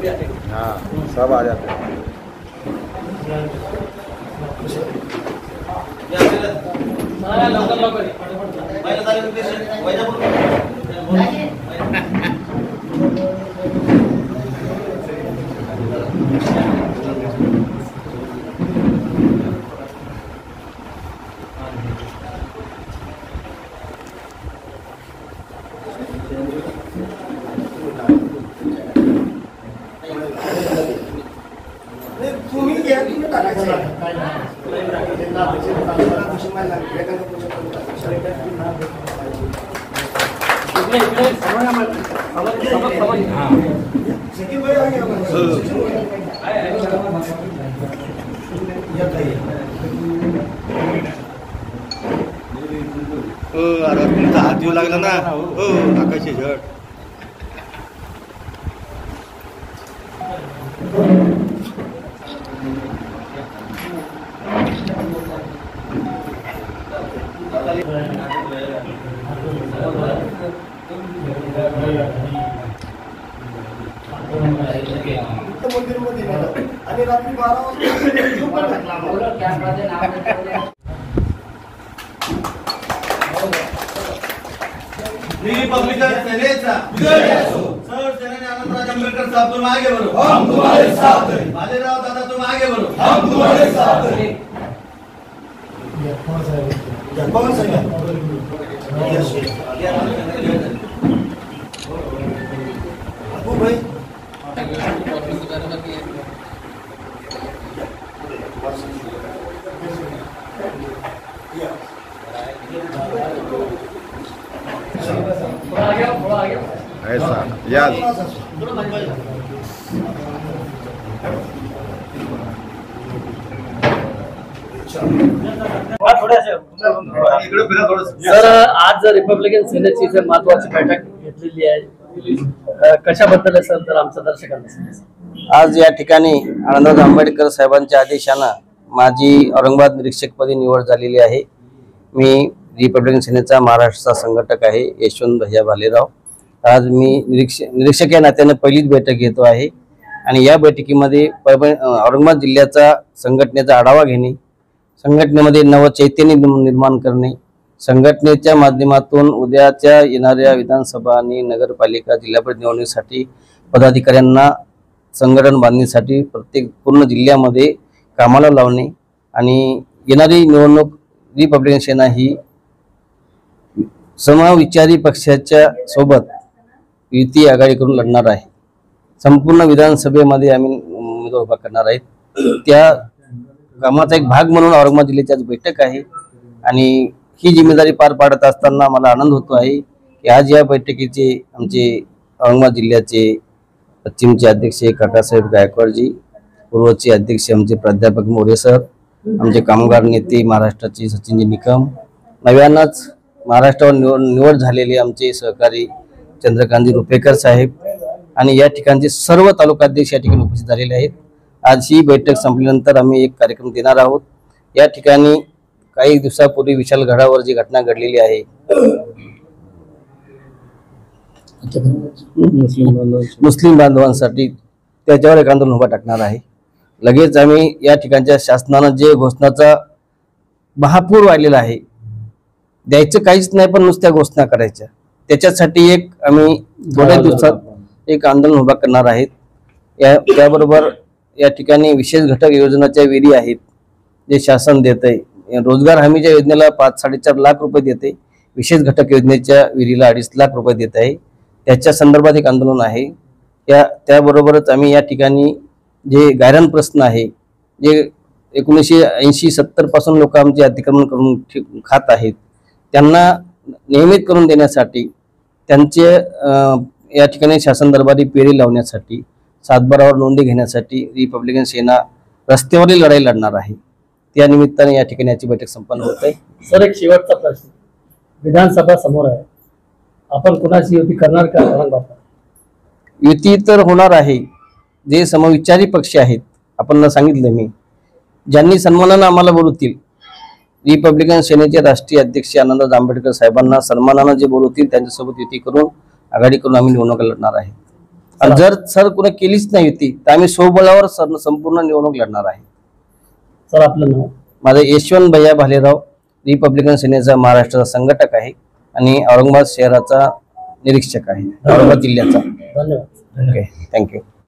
हाँ सब आ जाते हैं। अरे तुमचा हात येऊ लागला ना आकाश झड आणि रात्री 12 रिपब्लिकन सेनेचा विजय असो। सर सेनानी आनंदराज आंबेडकर साहब तुम आगे बढ़ो, हम तुम्हारे साथ हैं। भालेराव दादा तुम आगे बढ़ो, हम तुम्हारे साथ हैं। कौन सा है अबू भाई ऐसा याद सर आज रिपब्लिकन सेनेची इथे महत्वाची बैठक घेतलेली आहे, कशाबद्दल आहे सर तर आमच्या दर्शकांना? आज या ठिकाणी आनंदराज आंबेडकर साहेबांच्या आदेशाने माझी औरंगाबाद निरीक्षकपदी निवड झालेली आहे। मी रिपब्लिकन सेनेचा महाराष्ट्राचा संघटक आहे यशवंत भैया भालेराव। आज मी निरीक्षक या नात्याने पहिलीच बैठक घेतो आहे आणि या बैठकीमध्ये औरंगाबाद जिल्ह्याचा संघटनेचा आढावा घेणे, संघटनेमध्ये नवचैतन्य निर्माण करणे, संघटनेच्या माध्यमातून उद्याच्या येणाऱ्या विधानसभा आणि नगरपालिका जिल्हा परिषद निवडणुकीसाठी पदाधिकाऱ्यांना संघटन बांधणीसाठी प्रत्येक पूर्ण जिल्ह्यामध्ये कामाला लावणे आणि येणारी निवडणूक रिपब्लिकन सेना ही समविचारी पक्षाच्या सोबत युती आघाडी करून लढणार आहे। संपूर्ण विधानसभेमध्ये आम्ही उमेदवार उभा करणार आहेत। त्या कामाचा एक भाग म्हणून औरंगाबाद जिल्ह्याची आज बैठक आहे आणि ही जिम्मेदारी पार पाडत असताना मला आनंद होतो आहे की आज या बैठकीचे आमचे औरंगाबाद जिल्ह्याचे पश्चिमचे अध्यक्ष काकासाहेब गायकवाडजी, पूर्वचे अध्यक्ष आमचे प्राध्यापक मोरे सर, आमचे कामगार नेते महाराष्ट्राचे सचिनजी निकम, नव्यानच महाराष्ट्रावर निवड झालेले आमचे सहकारी चंद्रकांतजी रुपेकर साहेब आणि या ठिकाणचे सर्व तालुकाध्यक्ष या ठिकाणी उपस्थित झालेले आहेत। आज ही बैठक संपल्यानंतर आम्ही एक कार्यक्रम देणार आहोत। या ठिकाणी काही दिवसापूर्वी विशालगडावर जी घटना घडलेली आहे मुस्लिम बांधवांसाठी त्याच्यावर एक आंदोलन उभा टाकणार आहे। लगेच आम्ही या ठिकाणच्या शासनानं जे घोषणाचा महापूर वाढलेला आहे, द्यायचं काहीच नाही पण नुसत्या घोषणा करायच्या, त्याच्यासाठी एक आम्ही थोड्या दिवसात एक आंदोलन उभा करणार आहेत। त्याबरोबर या ठिकाणी विशेष घटक योजनाच्या विधी आहेत जे शासन देते, रोजगार हमीच्या योजनेला 5-4.5 लाख रुपये देते, विशेष घटक योजनेच्या विधीला 2.5 लाख रुपये देत आहे, त्याच्या संदर्भात एक आंदोलन आहे। त्याबरोबरच आम्ही या ठिकाणी जे गायरान प्रश्न आहे, जे 1980-70 पासून लोक आमचे अतिक्रमण करून खात आहेत, त्यांना नियमित करून देण्यासाठी, त्यांचे या ठिकाणी शासन दरबारी पेरी लावण्यासाठी, सातबारावर नोंदी घेण्यासाठी रिपब्लिकन सेना रस्त्यावरील लढाई लढणार आहे। त्या निमित्ताने या ठिकाणी याची बैठक संपन्न होत आहे। सर एक शेवटचा प्रश्न, विधानसभा समोर आहे, आपण कुणाची युती करणार का? युती तर होणार आहे, जे समविचारी पक्ष आहेत आपण सांगितलं मी, ज्यांनी सन्मानानं आम्हाला बोलवतील, रिपब्लिकन सेनेचे राष्ट्रीय अध्यक्ष आनंदराज आंबेडकर साहेबांना सन्मानानं जे बोलवतील त्यांच्यासोबत युती करून आघाडी करून आम्ही निवडणुका लढणार आहे। आणि जर सर कुणी केलीच नाही होती तर आम्ही स्वबळावर संपूर्ण निवडणूक लढणार आहे. सर आपलं नाव? माझं यशवंत भैया भालेराव, रिपब्लिकन सेनेचा महाराष्ट्राचा संघटक आहे आणि औरंगाबाद शहराचा निरीक्षक आहे, औरंगाबाद जिल्ह्याचा. धन्यवाद. Okay, thank you.